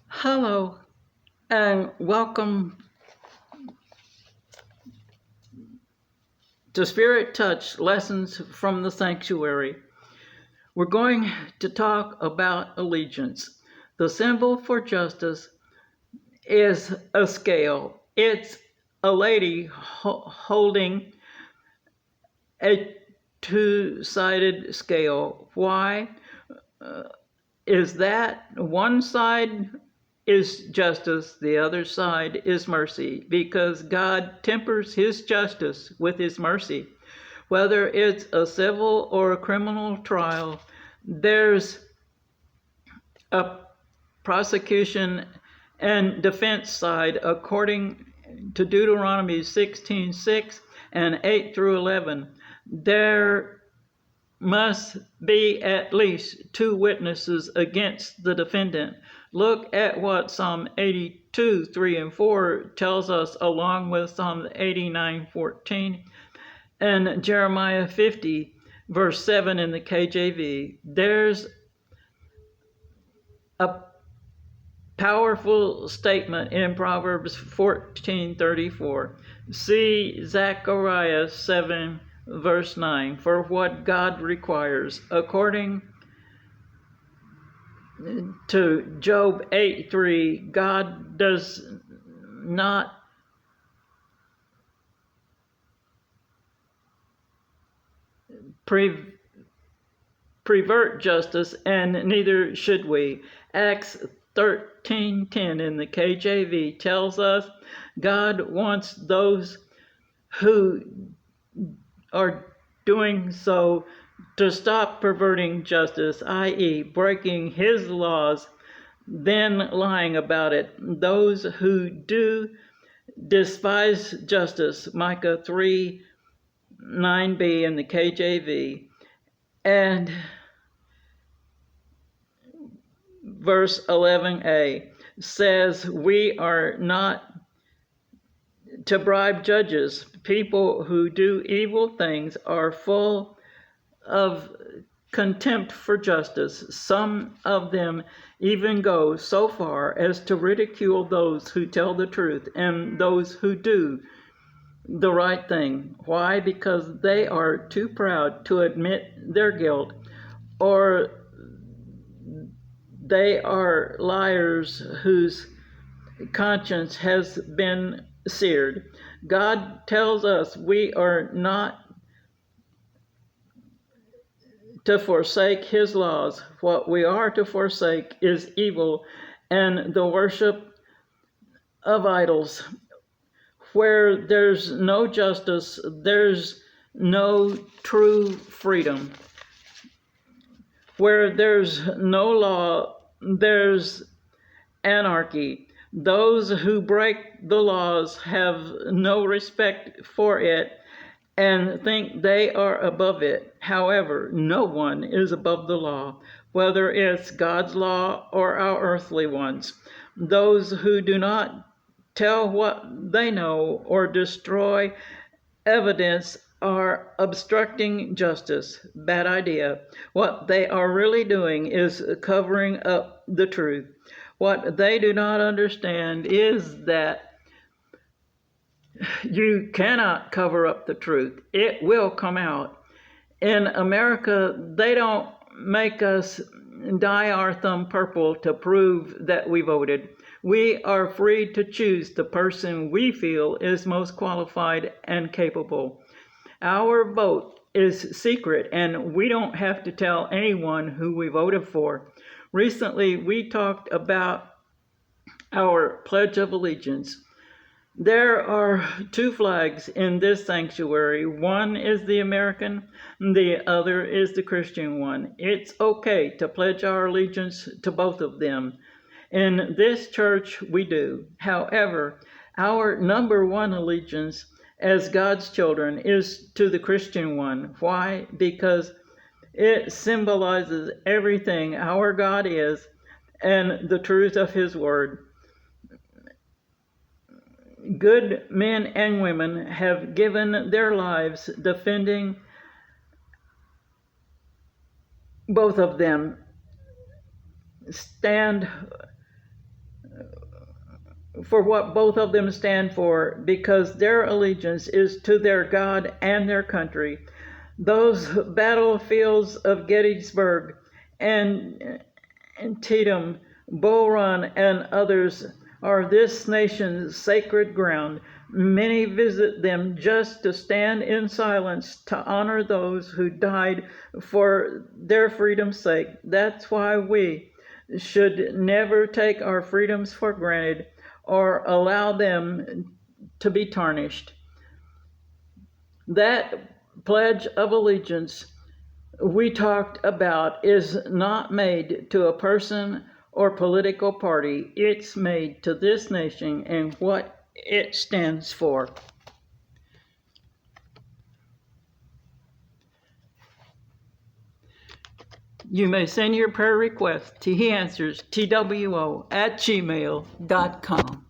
Hello, and welcome to Spirit Touch Lessons from the Sanctuary. We're going to talk about allegiance. The symbol for justice is a scale. It's a lady holding a two-sided scale. Why is that? One side is justice, the other side is mercy, because God tempers his justice with his mercy. Whether it's a civil or a criminal trial, there's a prosecution and defense side according to Deuteronomy 16:6 and 8 through 11. There must be at least two witnesses against the defendant. Look at what Psalm 82, 3 and 4 tells us, along with Psalm 89, 14 and Jeremiah 50, verse 7 in the KJV. There's a powerful statement in Proverbs 14:34. See Zechariah 7, verse 9. For what God requires, according to Job 8:3, God does not pervert justice, and neither should we. Acts 13:10 in the KJV tells us God wants those who are doing so to stop perverting justice, i.e., breaking his laws, then lying about it. Those who do despise justice, Micah 3:9b in the KJV, and verse 11a says we are not to bribe judges. People who do evil things are full of contempt for justice. Some of them even go so far as to ridicule those who tell the truth and those who do the right thing. Why? Because they are too proud to admit their guilt, or they are liars whose conscience has been seared. God tells us we are not to forsake his laws. What we are to forsake is evil and the worship of idols. Where there's no justice, there's no true freedom. Where there's no law, there's anarchy. Those who break the laws have no respect for it and think they are above it. However, no one is above the law, whether it's God's law or our earthly ones. Those who do not tell what they know or destroy evidence are obstructing justice. Bad idea. What they are really doing is covering up the truth. What they do not understand is that you cannot cover up the truth. It will come out. In America, they don't make us dye our thumb purple to prove that we voted. We are free to choose the person we feel is most qualified and capable. Our vote is secret, and we don't have to tell anyone who we voted for. Recently, we talked about our Pledge of Allegiance. There are two flags in this sanctuary. One is the American, the other is the Christian one. It's okay to pledge our allegiance to both of them. In this church, we do. However, our number one allegiance as God's children is to the Christian one. Why? Because it symbolizes everything our God is and the truth of his word. Good men and women have given their lives defending both of them stand for what both of them stand for, because their allegiance is to their God and their country. Those battlefields of Gettysburg and Antietam, Bull Run, and others are this nation's sacred ground. Many visit them just to stand in silence to honor those who died for their freedom's sake. That's why we should never take our freedoms for granted or allow them to be tarnished. That Pledge of Allegiance we talked about is not made to a person or political party. It's made to this nation and what it stands for. You may send your prayer request to heanswerstwo@gmail.com.